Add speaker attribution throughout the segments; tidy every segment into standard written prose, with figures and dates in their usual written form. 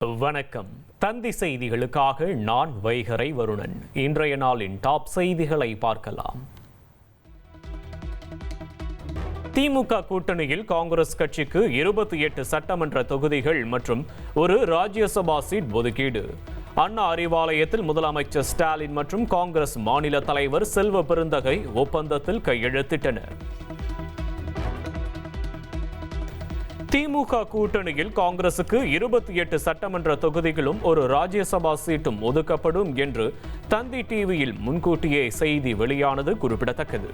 Speaker 1: வணக்கம். தந்தி செய்திகளுக்காக நான் வைகரை வருணன். இன்றைய நாளின் டாப் செய்திகளை பார்க்கலாம். திமுக கூட்டணியில் காங்கிரஸ் கட்சிக்கு 28 சட்டமன்ற தொகுதிகள் மற்றும் ஒரு ராஜ்யசபா சீட் ஒதுக்கீடு. அண்ணா அறிவாலயத்தில் முதலமைச்சர் ஸ்டாலின் மற்றும் காங்கிரஸ் மாநில தலைவர் செல்வ பெருந்தகை ஒப்பந்தத்தில் கையெழுத்திட்டனர். திமுக கூட்டணியில் காங்கிரசுக்கு 28 சட்டமன்ற தொகுதிகளும் ஒரு ராஜ்யசபா சீட்டும் ஒதுக்கப்படும் என்று தந்தி டிவியில் முன்கூட்டியே செய்தி வெளியானது குறிப்பிடத்தக்கது.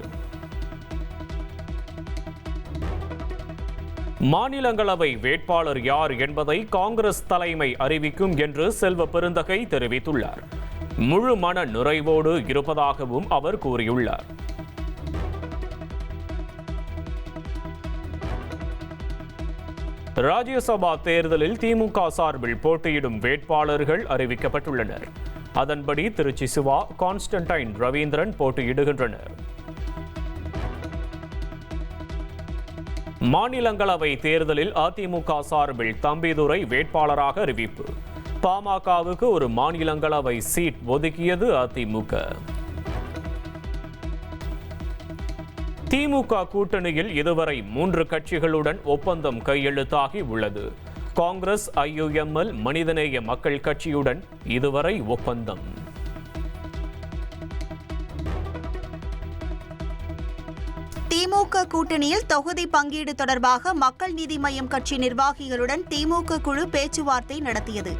Speaker 1: மாநிலங்களவை வேட்பாளர் யார் என்பதை காங்கிரஸ் தலைமை அறிவிக்கும் என்று செல்வ பெருந்தகை தெரிவித்துள்ளார். முழு மன நிறைவோடு இருப்பதாகவும் அவர் கூறியுள்ளார். ராஜ்யசபா தேர்தலில் திமுக சார்பில் போட்டியிடும் வேட்பாளர்கள் அறிவிக்கப்பட்டுள்ளனர். அதன்படி திருச்சி சிவா, கான்ஸ்டன்டைன் ரவீந்திரன் போட்டியிடுகின்றனர். மாநிலங்களவை தேர்தலில் அதிமுக சார்பில் தம்பிதுரை வேட்பாளராக அறிவிப்பு. பாமகவுக்கு ஒரு மாநிலங்களவை சீட் ஒதுக்கியது அதிமுக. திமுக கூட்டணியில் இதுவரை 3 கட்சிகளுடன் ஒப்பந்தம் கையெழுத்தாகி உள்ளது. காங்கிரஸ், IUML, மனிதநேய மக்கள் கட்சியுடன் இதுவரை ஒப்பந்தம்.
Speaker 2: திமுக கூட்டணியில் தொகுதி பங்கீடு தொடர்பாக மக்கள் நீதி மய்யம் கட்சி நிர்வாகிகளுடன் திமுக குழு பேச்சுவார்த்தை நடத்தியது.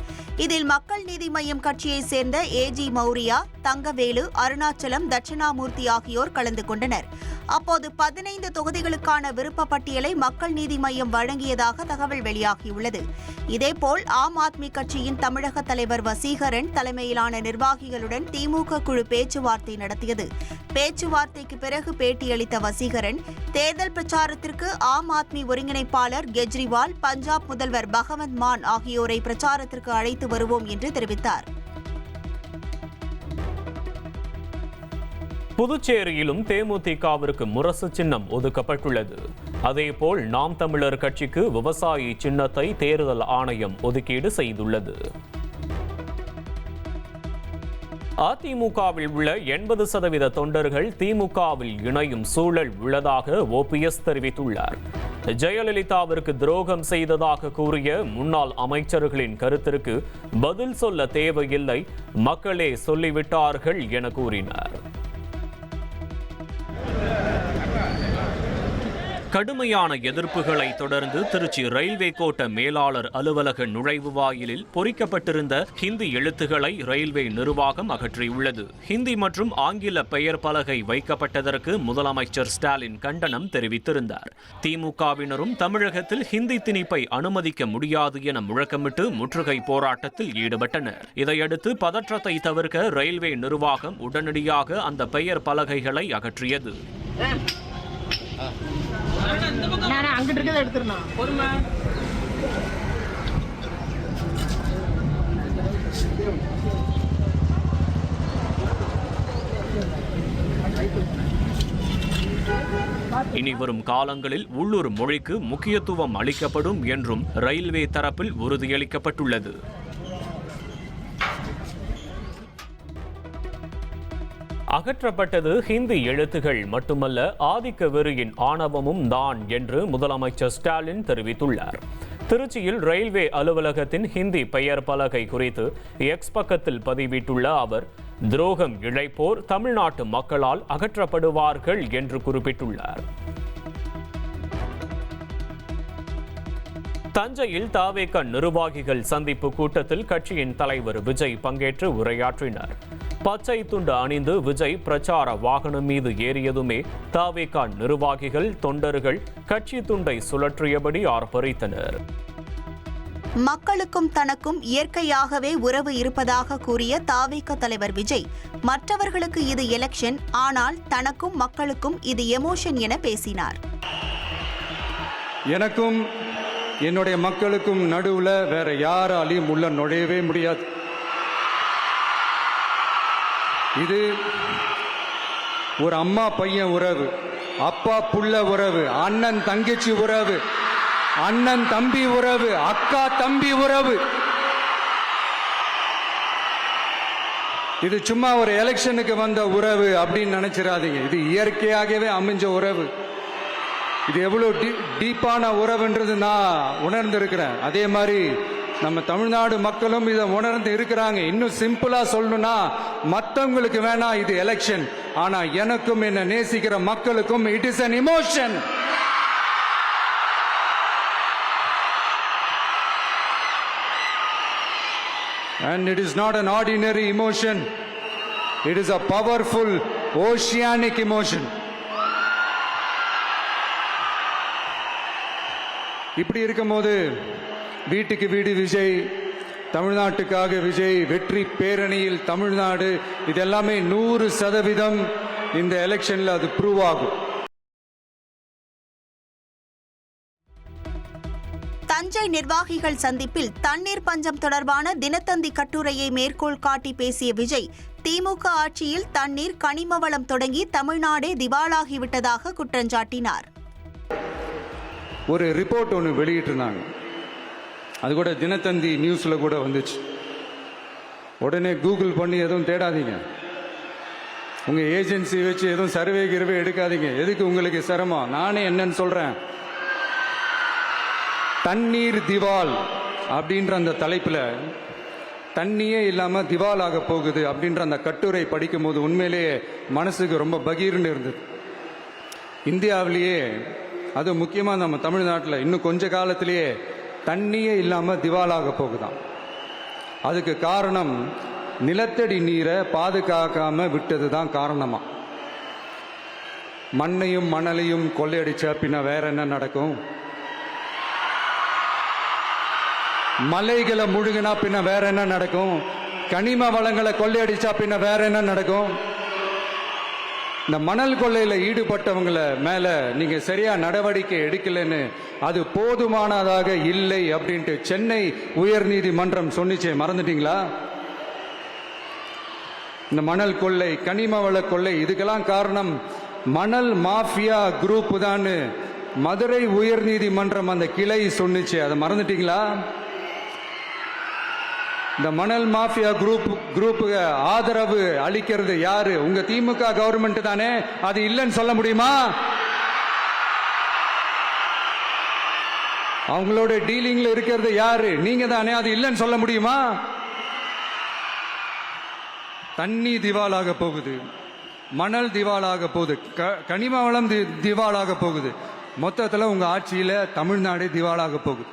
Speaker 2: இதில் மக்கள் நீதி மய்யம் கட்சியைச் சேர்ந்த AG மௌரியா, தங்கவேலு, அருணாச்சலம், தட்சிணாமூர்த்தி ஆகியோர் கலந்து கொண்டனர். அப்போது 15 தொகுதிகளுக்கான விருப்ப பட்டியலை மக்கள் நீதி மய்யம் வழங்கியதாக தகவல் வெளியாகியுள்ளது. இதேபோல் ஆம் ஆத்மி கட்சியின் தமிழக தலைவர் வசீகரன் தலைமையிலான நிர்வாகிகளுடன் திமுக குழு பேச்சுவார்த்தை நடத்தியது. பேச்சுவார்த்தைக்கு பிறகு பேட்டியளித்த வசீகரன், தேர்தல் பிரச்சாரத்திற்கு ஆம் ஆத்மி ஒருங்கிணைப்பாளர் கெஜ்ரிவால், பஞ்சாப் முதல்வர் பகவந்த் மான் ஆகியோரை பிரச்சாரத்திற்கு அழைத்து வருவோம் என்று தெரிவித்தார்.
Speaker 1: புதுச்சேரியிலும் தேமுதிகவிற்கு முரசு சின்னம் ஒதுக்கப்பட்டுள்ளது. அதேபோல் நாம் தமிழர் கட்சிக்கு விவசாயி சின்னத்தை தேர்தல் ஆணையம் ஒதுக்கீடு செய்துள்ளது. அதிமுகவில் உள்ள 80% தொண்டர்கள் திமுகவில் இணையும் சூழல் உள்ளதாக OPS தெரிவித்துள்ளார். ஜெயலலிதாவிற்கு துரோகம் செய்ததாக கூறிய முன்னாள் அமைச்சர்களின் கருத்திற்கு பதில் சொல்ல தேவையில்லை, மக்களே சொல்லிவிட்டார்கள் என கூறினார். கடுமையான எதிர்ப்புகளை தொடர்ந்து திருச்சி ரயில்வே கோட்ட மேலாளர் அலுவலக நுழைவு வாயிலில் பொறிக்கப்பட்டிருந்த ஹிந்தி எழுத்துக்களை ரயில்வே நிர்வாகம் அகற்றியுள்ளது. ஹிந்தி மற்றும் ஆங்கில பெயர் பலகை வைக்கப்பட்டதற்கு முதலமைச்சர் ஸ்டாலின் கண்டனம் தெரிவித்திருந்தார். திமுகவினரும் தமிழகத்தில் ஹிந்தி திணிப்பை அனுமதிக்க முடியாது என முழக்கமிட்டு முற்றுகை போராட்டத்தில் ஈடுபட்டனர். இதையடுத்து பதற்றத்தை தவிர்க்க ரயில்வே நிர்வாகம் உடனடியாக அந்த பெயர் பலகைகளை அகற்றியது. இனி வரும் காலங்களில் உள்ளூர் மொழிக்கு முக்கியத்துவம் அளிக்கப்படும் என்றும் ரயில்வே தரப்பில் உறுதியளிக்கப்பட்டுள்ளது. அகற்றப்பட்டது ஹிந்தி எழுத்துகள் மட்டுமல்ல, ஆதிக்க வெறியின் ஆணவமும் தான் என்று முதலமைச்சர் ஸ்டாலின் தெரிவித்துள்ளார். திருச்சியில் ரயில்வே அலுவலகத்தின் ஹிந்தி பெயர் பலகை குறித்து எக்ஸ் பக்கத்தில் பதிவிட்டுள்ள அவர், துரோகம் இழைப்போர் தமிழ்நாட்டு மக்களால் அகற்றப்படுவார்கள் என்று குறிப்பிட்டுள்ளார். தஞ்சையில் தவேக நிர்வாகிகள் சந்திப்பு கூட்டத்தில் கட்சியின் தலைவர் விஜய் பங்கேற்று உரையாற்றினார். பச்சை துண்டு அணிந்து விஜய் பிரச்சார வாகனம் மீது ஏறியதுமே தவேக நிர்வாகிகள், தொண்டர்கள் கட்சி துண்டை சுழற்றியபடி ஆர்ப்பரித்தனர்.
Speaker 2: மக்களுக்கும் தனக்கும் இயற்கையாகவே உறவு இருப்பதாக கூறிய தவேக தலைவர் விஜய், மற்றவர்களுக்கு இது எலெக்ஷன், ஆனால் தனக்கும் மக்களுக்கும் இது எமோஷன் என பேசினார்.
Speaker 3: எனக்கும் என்னுடைய மக்களுக்கும் நடுவுல வேற யாராலையும் உள்ள நுழையவே முடியாது. இது ஒரு அம்மா பையன் உறவு, அப்பா புள்ள உறவு, அண்ணன் தங்கச்சி உறவு, அண்ணன் தம்பி உறவு, அக்கா தம்பி உறவு. இது சும்மா ஒரு எலெக்ஷனுக்கு வந்த உறவு அப்படின்னு நினைச்சிடாதீங்க. இது இயற்கையாகவே அமைஞ்ச உறவு. இது எவ்வளவு டீப்பான உறவுன்றது நான் உணர்ந்திருக்கிறேன். அதே மாதிரி நம்ம தமிழ்நாடு மக்களும் இதை உணர்ந்து இருக்கிறாங்க. இன்னும் சிம்பிளா சொல்லணும்னா, மற்றவங்களுக்கு வேணா இது எலெக்ஷன், ஆனா எனக்கும் என்ன நேசிக்கிற மக்களுக்கும் it is an emotion. And it is not an ordinary emotion. It is a powerful oceanic emotion. இப்படி இருக்கும்போது வீட்டுக்கு வீடு விஜய், தமிழ்நாட்டுக்காக விஜய், வெற்றி பேரணியில் தமிழ்நாடு, இதெல்லாமே 100% இந்த எலெக்ஷன்ல அது ப்ரூவ் ஆகும்.
Speaker 2: தஞ்சை நிர்வாகிகள் சந்திப்பில் தண்ணீர் பஞ்சம் தொடர்பான தினத்தந்தி கட்டுரையை மேற்கோள் காட்டி பேசிய விஜய், திமுக ஆட்சியில் தண்ணீர் கனிம வளம் தொடங்கி தமிழ்நாடே திவாலாகிவிட்டதாக குற்றஞ்சாட்டினார்.
Speaker 3: ஒரு ரிப்போர்ட் ஒன்று வெளியிட்டிருந்தாங்க, அது கூட தினத்தந்தி நியூஸ்ல கூட வந்துச்சு. உடனே கூகுள் பண்ணி எதுவும் தேடாதீங்க, உங்க ஏஜென்சி வச்சு எதுவும் சர்வே கிர்வே எடுக்காதீங்க. எதுக்கு உங்களுக்கு சிரமம்? நானே என்னன்னு சொல்றேன். தண்ணீர் திவால் அப்படின்ற அந்த தலைப்புல தண்ணியே இல்லாம திவால் ஆக போகுது அப்படின்ற அந்த கட்டுரை படிக்கும் போது உண்மையிலேயே மனசுக்கு ரொம்ப பகீர்னு இருந்தது. இந்தியாவிலேயே, அது முக்கியமா நம்ம தமிழ்நாட்டில் இன்னும் கொஞ்ச காலத்திலேயே தண்ணியே இல்லாம திவாலாக போகுதாம். அதுக்கு காரணம் நிலத்தடி நீரை பாதுகாக்காம விட்டது தான் காரணமா. மண்ணையும் மணலையும் கொள்ளையடிச்சா பின்ன வேற என்ன நடக்கும்? மலைகளை முழுகினா பின்ன வேற என்ன நடக்கும்? கனிம வளங்களை கொள்ளையடிச்சா பின்ன வேற என்ன நடக்கும்? இந்த மணல் கொள்ளையில ஈடுபட்டவங்களை மேல நீங்க சரியா நடவடிக்கை எடுக்கலன்னு அது போதுமானதாக இல்லை அப்படின்ட்டு சென்னை உயர்நீதிமன்றம் சொன்னிச்சே, மறந்துட்டீங்களா? இந்த மணல் கொள்ளை, கனிம வள கொள்ளை, இதுக்கெல்லாம் காரணம் மணல் மாஃபியா குரூப் தான் மதுரை உயர்நீதிமன்றம் அந்த கிளை சொன்னிச்சு. அதை மறந்துட்டீங்களா? இந்த மணல் மாஃபியா குரூப்புக்கு ஆதரவு அளிக்கிறது யாரு? உங்க திமுக கவர்மெண்ட் தானே. அது இல்லைன்னு சொல்ல முடியுமா? அவங்களோட டீலிங்ல இருக்கிறது யாரு? நீங்க தானே. அது இல்லைன்னு சொல்ல முடியுமா? தண்ணி திவாலாக போகுது, மணல் திவாலாக போகுது, கனிம வளம் திவாலாக போகுது. மொத்தத்தில் உங்க ஆட்சியில தமிழ்நாடு திவாலாக போகுது.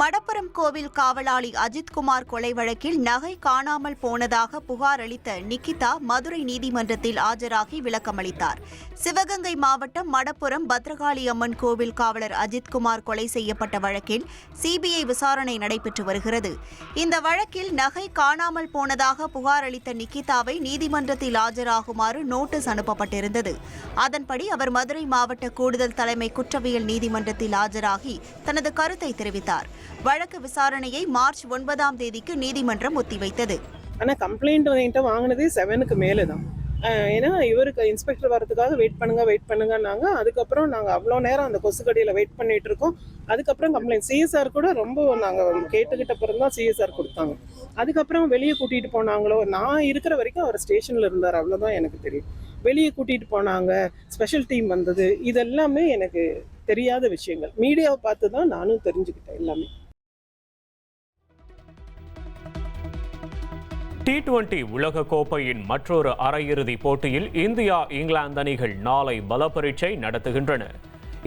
Speaker 2: மடப்புரம் கோவில் காவலாளி அஜித்குமார் கொலை வழக்கில் நகை காணாமல் போனதாக புகார் அளித்த நிகிதா மதுரை நீதிமன்றத்தில் ஆஜராகி விளக்கமளித்தார். சிவகங்கை மாவட்டம் மடப்புரம் பத்ரகாளி அம்மன் கோவில் காவலர் அஜித்குமார் கொலை செய்யப்பட்ட வழக்கில் சிபிஐ விசாரணை நடைபெற்று வருகிறது. இந்த வழக்கில் நகை காணாமல் போனதாக புகார் அளித்த நிகிதாவை நீதிமன்றத்தில் ஆஜராகுமாறு நோட்டீஸ் அனுப்பப்பட்டிருந்தது. அதன்படி அவர் மதுரை மாவட்ட கூடுதல் தலைமை குற்றவியல் நீதிமன்றத்தில் ஆஜராகி தனது கருத்தை தெரிவித்தார். வழக்கு விசாரணையை மார்ச் 9ஆம் தேதிக்கு நீதிமன்றம் ஒத்திவைத்தது.
Speaker 4: ஆனால் கம்ப்ளைண்ட் என்கிட்ட வாங்கினதே 7க்கு மேலே தான். ஏன்னா இவருக்கு இன்ஸ்பெக்டர் வரதுக்காக வெயிட் பண்ணுங்கன்னாங்க. அதுக்கப்புறம் நாங்கள் அவ்வளோ நேரம் அந்த கொசுக்கடியில் வெயிட் பண்ணிட்டு இருக்கோம். அதுக்கப்புறம் கம்ப்ளைண்ட் சிஎஸ்ஆர் கூட ரொம்ப நாங்கள் கேட்டுக்கிட்ட பிறகு தான் சிஎஸ்ஆர் கொடுத்தாங்க. அதுக்கப்புறம் வெளியே கூட்டிகிட்டு போனாங்களோ, நான் இருக்கிற வரைக்கும் அவர் ஸ்டேஷனில் இருந்தார், அவ்வளோதான் எனக்கு தெரியும். வெளியே கூட்டிகிட்டு போனாங்க, ஸ்பெஷல் டீம் வந்தது, இதெல்லாமே எனக்கு தெரியாத விஷயங்கள். மீடியாவை பார்த்து தான் நானும் தெரிஞ்சுக்கிட்டேன் எல்லாமே.
Speaker 1: T20 உலகக்கோப்பையின் மற்றொரு அரையிறுதி போட்டியில் இந்தியா இங்கிலாந்து அணிகள் நாளை பலப்பரீட்சை நடத்துகின்றன.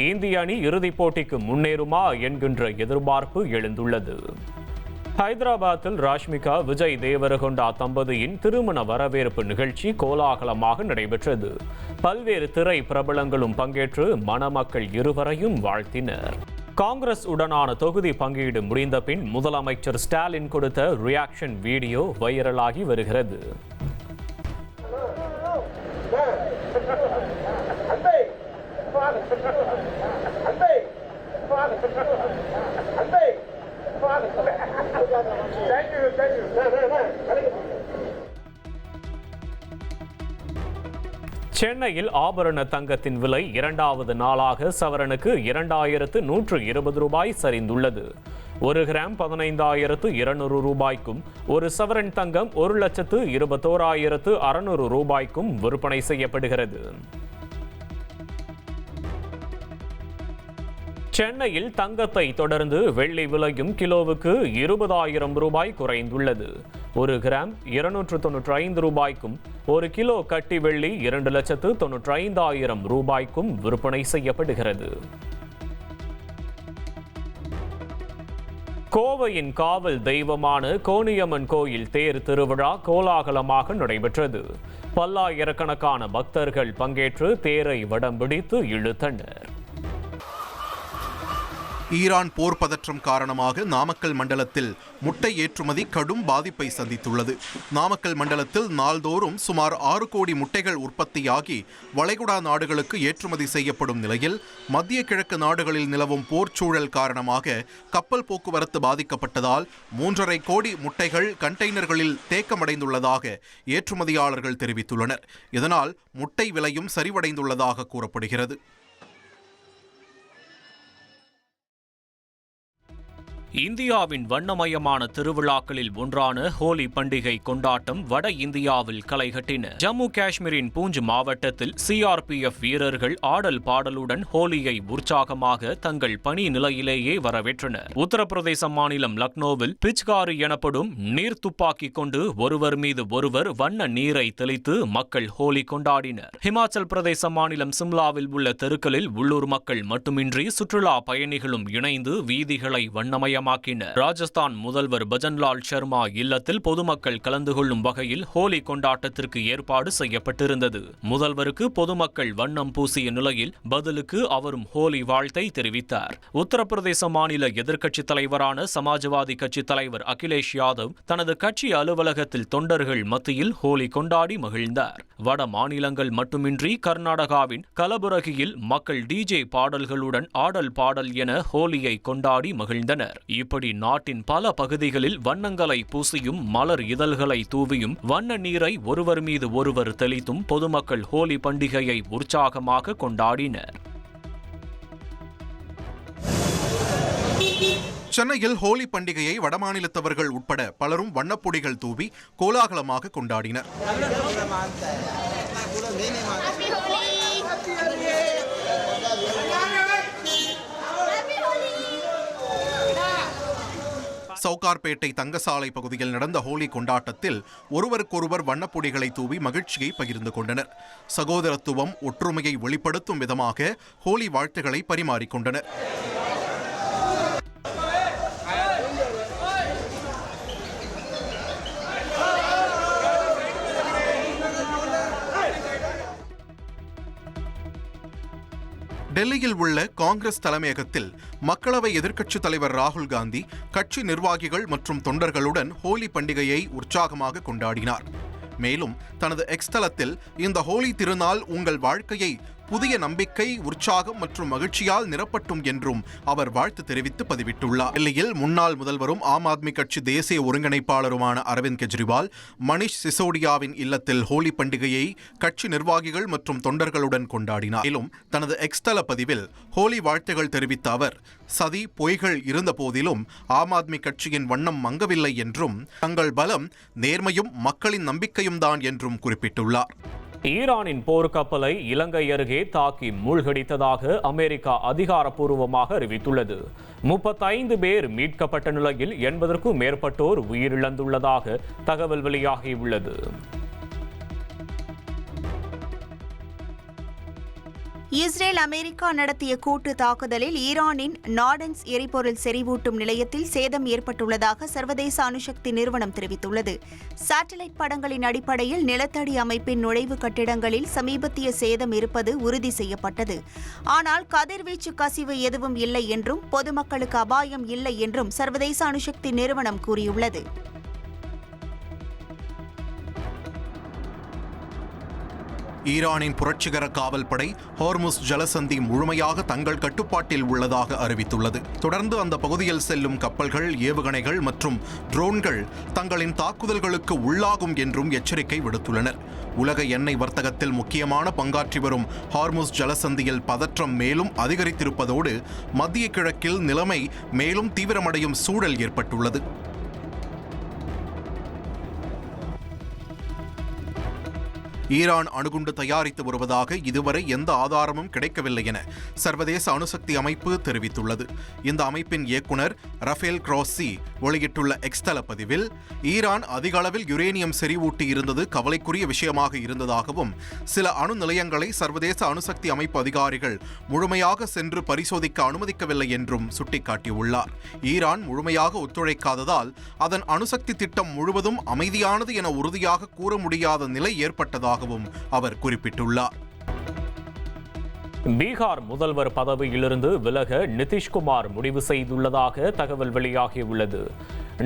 Speaker 1: இந்திய அணி இறுதிப் போட்டிக்கு முன்னேறுமா என்கின்ற எதிர்பார்ப்பு எழுந்துள்ளது. ஹைதராபாத்தில் ராஷ்மிகா விஜய் தேவரகொண்டா தம்பதியின் திருமண வரவேற்பு நிகழ்ச்சி கோலாகலமாக நடைபெற்றது. பல்வேறு திரை பிரபலங்களும் பங்கேற்று மணமக்கள் இருவரையும் வாழ்த்தினர். காங்கிரஸ் உடனான தொகுதி பங்கீடு முடிந்த பின் முதலமைச்சர் ஸ்டாலின் கொடுத்த ரியாக்ஷன் வீடியோ வைரலாகி வருகிறது. சென்னையில் ஆபரண தங்கத்தின் விலை இரண்டாவது நாளாக சவரனுக்கு 2120 ரூபாய் சரிந்துள்ளது. 1 கிராம் 15,200 ரூபாய்க்கும், 1 சவரன் தங்கம் 1,21,600 ரூபாய்க்கும் விற்பனை செய்யப்படுகிறது. சென்னையில் தங்கத்தை தொடர்ந்து வெள்ளி விலையும் கிலோவுக்கு 20,000 ரூபாய் குறைந்துள்ளது. 1 கிராம் 295 ரூபாய்க்கும், 1 கிலோ கட்டி வெள்ளி 2,95,000 ரூபாய்க்கும் விற்பனை செய்யப்படுகிறது. கோவையின் காவல் தெய்வமான கோணியம்மன் கோயில் தேர் திருவிழா கோலாகலமாக நடைபெற்றது. பல்லாயிரக்கணக்கான பக்தர்கள் பங்கேற்று தேரை வடம் பிடித்து இழுத்தனர்.
Speaker 5: ஈரான் போர் பதற்றம் காரணமாக நாமக்கல் மண்டலத்தில் முட்டை ஏற்றுமதி கடும் பாதிப்பை சந்தித்துள்ளது. நாமக்கல் மண்டலத்தில் நாள்தோறும் சுமார் 6 கோடி முட்டைகள் உற்பத்தியாகி வளைகுடா நாடுகளுக்கு ஏற்றுமதி செய்யப்படும் நிலையில் மத்திய கிழக்கு நாடுகளில் நிலவும் போர்ச்சூழல் காரணமாக கப்பல் போக்குவரத்து பாதிக்கப்பட்டதால் 3.5 கோடி முட்டைகள் கண்டெய்னர்களில் தேக்கமடைந்துள்ளதாக ஏற்றுமதியாளர்கள் தெரிவித்துள்ளனர். இதனால் முட்டை விலையும் சரிவடைந்துள்ளதாக கூறப்படுகிறது.
Speaker 1: இந்தியாவின் வண்ணமயமான திருவிழாக்களில் ஒன்றான ஹோலி பண்டிகை கொண்டாட்டம் வட இந்தியாவில் களைகட்டின. ஜம்மு காஷ்மீரின் பூஞ்ச் மாவட்டத்தில் சிஆர்பிஎஃப் வீரர்கள் ஆடல் பாடலுடன் ஹோலியை உற்சாகமாக தங்கள் பணி நிலையிலேயே வரவேற்றனர். உத்தரப்பிரதேச மாநிலம் லக்னோவில் பிச்காரி எனப்படும் நீர் துப்பாக்கி கொண்டு ஒருவர் மீது ஒருவர் வண்ண நீரை தெளித்து மக்கள் ஹோலி கொண்டாடினர். ஹிமாச்சல் பிரதேச மாநிலம் சிம்லாவில் உள்ள தெருக்களில் உள்ளூர் மக்கள் மட்டுமின்றி சுற்றுலா பயணிகளும் இணைந்து வீதிகளை வண்ணமயம் ராஜஸ்தான் முதல்வர் பஜன்லால் சர்மா இல்லத்தில் பொதுமக்கள் கலந்து கொள்ளும் வகையில் ஹோலி கொண்டாட்டத்திற்கு ஏற்பாடு செய்யப்பட்டிருந்தது. முதல்வருக்கு பொதுமக்கள் வண்ணம் பூசிய நிலையில் பதிலுக்கு அவரும் ஹோலி வாழ்த்தை தெரிவித்தார். உத்தரப்பிரதேச மாநில எதிர்க்கட்சித் தலைவரான சமாஜ்வாதி கட்சி தலைவர் அகிலேஷ் யாதவ் தனது கட்சி அலுவலகத்தில் தொண்டர்கள் மத்தியில் ஹோலி கொண்டாடி மகிழ்ந்தார். வட மாநிலங்கள் மட்டுமின்றி கர்நாடகாவின் கலபுரகியில் மக்கள் டிஜே பாடல்களுடன் ஆடல் பாடல் என ஹோலியை கொண்டாடி மகிழ்ந்தனர். இப்படி நாட்டின் பல பகுதிகளில் வண்ணங்களை பூசியும் மலர் இதழ்களை தூவியும் வண்ண நீரை ஒருவர் மீது ஒருவர் தெளித்தும் பொதுமக்கள் ஹோலி பண்டிகையை உற்சாகமாக கொண்டாடினர்.
Speaker 5: சென்னையில் ஹோலி பண்டிகையை வடமாநிலத்தவர்கள் உட்பட பலரும் வண்ணப்பொடிகள் தூவி கோலாகலமாக கொண்டாடினர். சவுகார்பேட்டை தங்கசாலை பகுதியில் நடந்த ஹோலி கொண்டாட்டத்தில் ஒருவருக்கொருவர் வண்ணப்பொடிகளை தூவி மகிழ்ச்சியை பகிர்ந்து கொண்டனர். சகோதரத்துவம், ஒற்றுமையை வெளிப்படுத்தும் விதமாக ஹோலி வாழ்த்துக்களை பரிமாறிக்கொண்டனர். டெல்லியில் உள்ள காங்கிரஸ் தலைமையகத்தில் மக்களவை எதிர்க்கட்சித் தலைவர் ராகுல் காந்தி கட்சி நிர்வாகிகள் மற்றும் தொண்டர்களுடன் ஹோலி பண்டிகையை உற்சாகமாக கொண்டாடினார். மேலும் தனது எக்ஸ் தளத்தில் இந்த ஹோலி திருநாள் உங்கள் வாழ்க்கையை புதிய நம்பிக்கை, உற்சாகம் மற்றும் மகிழ்ச்சியால் நிரப்பட்டும் என்றும் அவர் வாழ்த்து தெரிவித்து பதிவிட்டுள்ளார். டெல்லியில் முன்னாள் முதல்வரும் ஆம் ஆத்மி கட்சி தேசிய ஒருங்கிணைப்பாளருமான அரவிந்த் கெஜ்ரிவால் மணிஷ் சிசோடியாவின் இல்லத்தில் ஹோலி பண்டிகையை கட்சி நிர்வாகிகள் மற்றும் தொண்டர்களுடன் கொண்டாடினார். மேலும் தனது எக்ஸ் தள பதிவில் ஹோலி வாழ்த்துகள் தெரிவித்த அவர், சதி பொய்கள் இருந்த போதிலும் ஆம் ஆத்மி கட்சியின் வண்ணம் மங்கவில்லை என்றும் தங்கள் பலம் நேர்மையும் மக்களின் நம்பிக்கையும் தான் என்றும் குறிப்பிட்டுள்ளார்.
Speaker 1: ஈரானின் போர்க்கப்பலை இலங்கை அருகே தாக்கி மூழ்கடித்ததாக அமெரிக்கா அதிகாரப்பூர்வமாக அறிவித்துள்ளது. 35 பேர் மீட்கப்பட்ட நிலையில் 80க்கும் மேற்பட்டோர் உயிரிழந்துள்ளதாக தகவல் வெளியாகியுள்ளது.
Speaker 2: இஸ்ரேல் அமெரிக்கா நடத்திய கூட்டு தாக்குதலில் ஈரானின் நாடன்ஸ் எரிபொருள் செறிவூட்டும் நிலையத்தில் சேதம் ஏற்பட்டுள்ளதாக சர்வதேச அணுசக்தி நிறுவனம் தெரிவித்துள்ளது. சேட்டலைட் படங்களின் அடிப்படையில் நிலத்தடி அமைப்பின் நுழைவு கட்டிடங்களில் சமீபத்திய சேதம் இருப்பது உறுதி செய்யப்பட்டது. ஆனால் கதிர்வீச்சு கசிவு எதுவும் இல்லை என்றும் பொதுமக்களுக்கு அபாயம் இல்லை என்றும் சர்வதேச அணுசக்தி நிறுவனம் கூறியுள்ளது.
Speaker 5: ஈரானின் புரட்சிகர காவல்படை ஹோர்முஸ் ஜலசந்தி முழுமையாக தங்கள் கட்டுப்பாட்டில் உள்ளதாக அறிவித்துள்ளது. தொடர்ந்து அந்த பகுதியில் செல்லும் கப்பல்கள், ஏவுகணைகள் மற்றும் ட்ரோன்கள் தங்களின் தாக்குதல்களுக்கு உள்ளாகும் என்றும் எச்சரிக்கை விடுத்துள்ளனர். உலக எண்ணெய் வர்த்தகத்தில் முக்கியமான பங்காற்றி வரும் ஹார்முஸ் ஜலசந்தியில் பதற்றம் மேலும் அதிகரித்திருப்பதோடு மத்திய கிழக்கில் நிலைமை மேலும் தீவிரமடையும் சூழல் ஏற்பட்டுள்ளது. ஈரான் அணுகுண்டு தயாரித்து வருவதாக இதுவரை எந்த ஆதாரமும் கிடைக்கவில்லை என சர்வதேச அணுசக்தி அமைப்பு தெரிவித்துள்ளது. இந்த அமைப்பின் இயக்குனர் ரஃபேல் கிராசி வெளியிட்டுள்ள எக்ஸ் தள பதிவில், ஈரான் அதிக அளவில் யுரேனியம் செறிவூட்டி இருந்தது கவலைக்குரிய விஷயமாக இருந்ததாகவும், சில அணு நிலையங்களை சர்வதேச அணுசக்தி அமைப்பு அதிகாரிகள் முழுமையாக சென்று பரிசோதிக்க அனுமதிக்கவில்லை என்றும் சுட்டிக்காட்டியுள்ளார். ஈரான் முழுமையாக ஒத்துழைக்காததால் அதன் அணுசக்தி திட்டம் முழுவதும் அமைதியானது என உறுதியாக கூற முடியாத நிலை ஏற்பட்டதாக அவர் குறிப்பிட்டுள்ளார்.
Speaker 1: பீகார் முதல்வர் பதவியிலிருந்து விலக நிதிஷ்குமார் முடிவு செய்துள்ளதாக தகவல் வெளியாகியுள்ளது.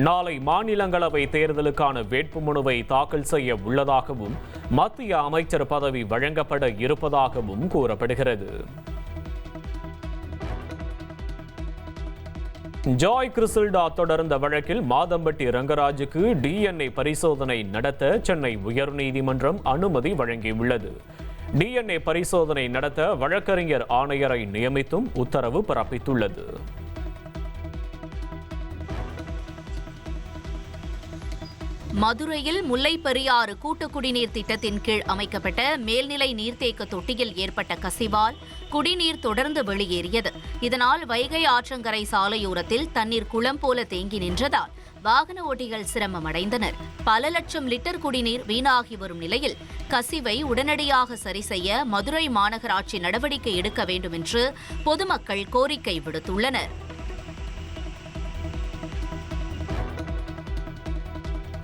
Speaker 1: நாளை மாநிலங்களவை தேர்தலுக்கான வேட்புமனுவை தாக்கல் செய்ய உள்ளதாகவும் மத்திய அமைச்சர் பதவி வழங்கப்பட இருப்பதாகவும் கூறப்படுகிறது. ஜாய் கிறிசில்டா தொடர்ந்த வழக்கில் மாதம்பட்டி ரங்கராஜுக்கு DNA பரிசோதனை நடத்த சென்னை உயர்நீதிமன்றம் அனுமதி வழங்கியுள்ளது. DNA பரிசோதனை நடத்த வழக்கறிஞர் ஆணையரை நியமித்தும் உத்தரவு பிறப்பித்துள்ளது.
Speaker 6: மதுரையில் முல்லை பெரியாறு கூட்டு குடிநீர் திட்டத்தின் கீழ் அமைக்கப்பட்ட மேல்நிலை நீர்த்தேக்க தொட்டியில் ஏற்பட்ட கசிவால் குடிநீர் தொடர்ந்து வெளியேறியது. இதனால் வைகை ஆற்றங்கரை சாலையோரத்தில் தண்ணீர் குளம் போல தேங்கி நின்றதால் வாகன ஓட்டிகள் சிரமமடைந்தனர். பல லட்சம் லிட்டர் குடிநீர் வீணாகி வரும் நிலையில் கசிவை உடனடியாக சரி செய்ய மதுரை மாநகராட்சி நடவடிக்கை எடுக்க வேண்டும் என்று பொதுமக்கள் கோரிக்கை விடுத்துள்ளனர்.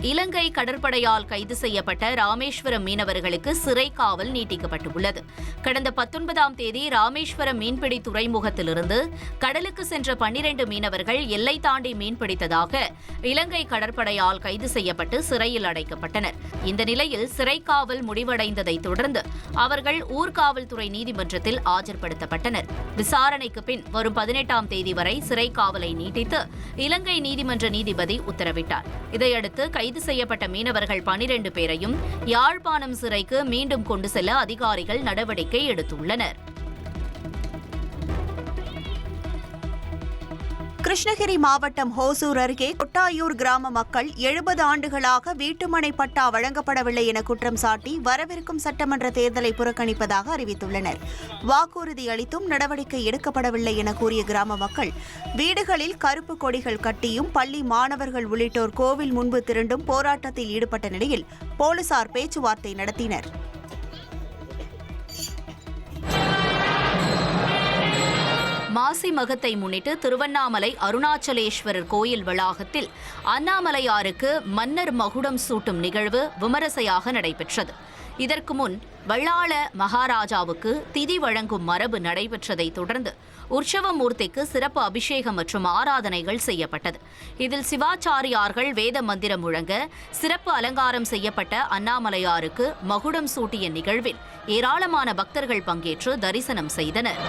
Speaker 6: இலங்கை கடற்படையால் கைது செய்யப்பட்ட ராமேஸ்வரம் மீனவர்களுக்கு சிறை காவல் நீட்டிக்கப்பட்டுள்ளது. கடந்த 19ஆம் தேதி ராமேஸ்வரம் மீன்பிடி துறைமுகத்திலிருந்து கடலுக்கு சென்ற 12 மீனவர்கள் எல்லை தாண்டி மீன்பிடித்ததாக இலங்கை கடற்படையால் கைது செய்யப்பட்டு சிறையில் அடைக்கப்பட்டனர். இந்த நிலையில் சிறை காவல் முடிவடைந்ததை தொடர்ந்து அவர்கள் ஊர்காவல்துறை நீதிமன்றத்தில் ஆஜர்படுத்தப்பட்டனர். விசாரணைக்கு பின் வரும் 18ஆம் தேதி வரை சிறை காவலை நீட்டித்து இலங்கை நீதிமன்ற நீதிபதி உத்தரவிட்டார். இதையடுத்து கைது செய்யப்பட்ட மீனவர்கள் 12 பேரையும் யாழ்ப்பாணம் சிறைக்கு மீண்டும் கொண்டு செல்ல அதிகாரிகள் நடவடிக்கை எடுத்துள்ளனர்.
Speaker 2: கிருஷ்ணகிரி மாவட்டம் ஹோசூர் அருகே கொட்டாயூர் கிராம மக்கள் 70 ஆண்டுகளாக வீட்டுமனை பட்டா வழங்கப்படவில்லை என குற்றம் சாட்டி வரவிருக்கும் சட்டமன்ற தேர்தலை புறக்கணிப்பதாக அறிவித்துள்ளனர். வாக்குறுதி அளித்தும் நடவடிக்கை எடுக்கப்படவில்லை என கூறிய கிராம மக்கள் வீடுகளில் கருப்பு கொடிகள் கட்டியும் பள்ளி மாணவர்கள் உள்ளிட்டோர் கோவில் முன்பு திரண்டும் போராட்டத்தில் ஈடுபட்ட நிலையில் போலீசார் பேச்சுவார்த்தை நடத்தினர்.
Speaker 6: மாசி மகத்தை முன்னிட்டு திருவண்ணாமலை அருணாச்சலேஸ்வரர் கோயில் வளாகத்தில் அண்ணாமலையாருக்கு மன்னர் மகுடம் சூட்டும் நிகழ்வு விமரிசையாக நடைபெற்றது. இதற்கு முன் வள்ளாள மகாராஜாவுக்கு திதி வழங்கும் மரபு நடைபெற்றதை தொடர்ந்து உற்சவமூர்த்திக்கு சிறப்பு அபிஷேகம் மற்றும் ஆராதனைகள் செய்யப்பட்டது. இதில் சிவாச்சாரியார்கள் வேத மந்திரம் முழங்க சிறப்பு அலங்காரம் செய்யப்பட்ட அண்ணாமலையாருக்கு மகுடம் சூட்டிய நிகழ்வில் ஏராளமான பக்தர்கள் பங்கேற்று தரிசனம் செய்தனர்.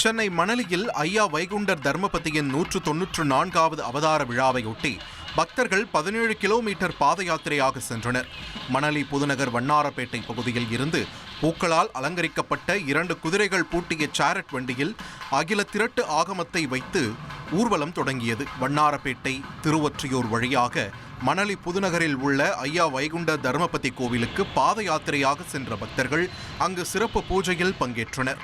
Speaker 5: சென்னை மணலியில் ஐயா வைகுண்டர் தர்மபதியின் 194வது அவதார விழாவையொட்டி பக்தர்கள் 17 கிலோமீட்டர் பாத யாத்திரையாக சென்றனர். மணலி புதுநகர் வண்ணாரப்பேட்டை பகுதியில் இருந்து பூக்களால் அலங்கரிக்கப்பட்ட 2 குதிரைகள் பூட்டிய சேரட் வண்டியில் அகில திரட்டு ஆகமத்தை வைத்து ஊர்வலம் தொடங்கியது. வண்ணாரப்பேட்டை திருவொற்றியூர் வழியாக மணலி புதுநகரில் உள்ள ஐயா வைகுண்டர் தர்மபதி கோவிலுக்கு பாத யாத்திரையாக சென்ற பக்தர்கள் அங்கு சிறப்பு பூஜையில் பங்கேற்றனர்.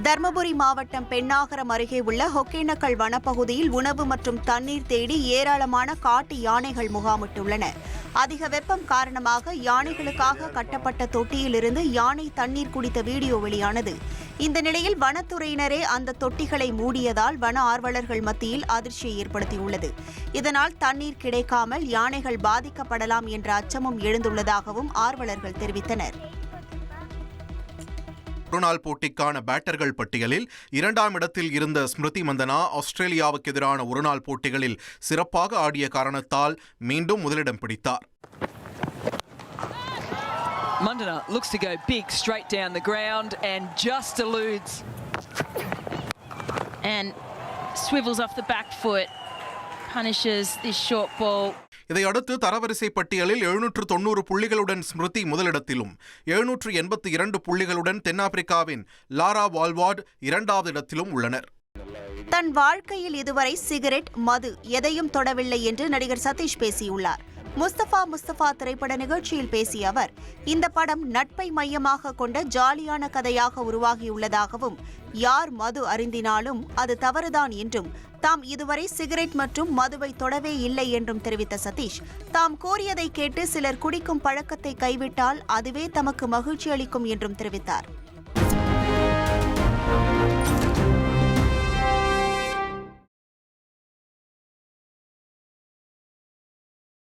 Speaker 2: தர்மபுரி மாவட்டம் பெண்ணாகரம் அருகே உள்ள ஒகேனக்கல் வனப்பகுதியில் உணவு மற்றும் தண்ணீர் தேடி ஏராளமான காட்டு யானைகள் முகாமிட்டுள்ளன. அதிக வெப்பம் காரணமாக யானைகளுக்காக கட்டப்பட்ட தொட்டியிலிருந்து யானை தண்ணீர் குடித்த வீடியோ வெளியானது. இந்த நிலையில் வனத்துறையினரே அந்த தொட்டிகளை மூடியதால் வன ஆர்வலர்கள் மத்தியில் அதிர்ச்சியை ஏற்படுத்தியுள்ளது. இதனால் தண்ணீர் கிடைக்காமல் யானைகள் பாதிக்கப்படலாம் என்ற அச்சமும் எழுந்துள்ளதாகவும் ஆர்வலர்கள் தெரிவித்தனர்.
Speaker 5: ஒருநாள் போட்டிக்கான பேட்டர்கள் பட்டியலில் 2ஆம் இடத்தில் இருந்த ஸ்மிருதி மந்தனா ஆஸ்திரேலியாவுக்கு எதிரான ஒருநாள் போட்டிகளில் சிறப்பாக ஆடிய காரணத்தால் மீண்டும் முதலிடம் பிடித்தார்.
Speaker 7: Mundana looks to go big straight down the ground and just eludes.
Speaker 8: And swivels off the back foot, punishes this short ball.
Speaker 5: இதையடுத்து தரவரிசை பட்டியலில் 790 புள்ளிகளுடன் ஸ்மிருதி முதலிடத்திலும் 782 புள்ளிகளுடன் தென்னாப்பிரிக்காவின் லாரா வால்வார்ட் இரண்டாவது இடத்திலும் உள்ளனர்.
Speaker 2: தன் வாழ்க்கையில் இதுவரை சிகரெட், மது எதையும் தொடவில்லை என்று நடிகர் சதீஷ் பேசியுள்ளார். முஸ்தபா திரைப்பட நிகழ்ச்சியில் பேசிய அவர், இந்த படம் நட்பை மையமாக கொண்ட ஜாலியான கதையாக உருவாகியுள்ளதாகவும், யார் மது அருந்தினாலும் அது தவறுதான் என்றும், தாம் இதுவரை சிகரெட் மற்றும் மதுவை தொடவே இல்லை என்றும் தெரிவித்த சதீஷ், தாம் கோரியதை கேட்டு சிலர் குடிக்கும் பழக்கத்தை கைவிட்டால் அதுவே தமக்கு மகிழ்ச்சி அளிக்கும் என்றும் தெரிவித்தார்.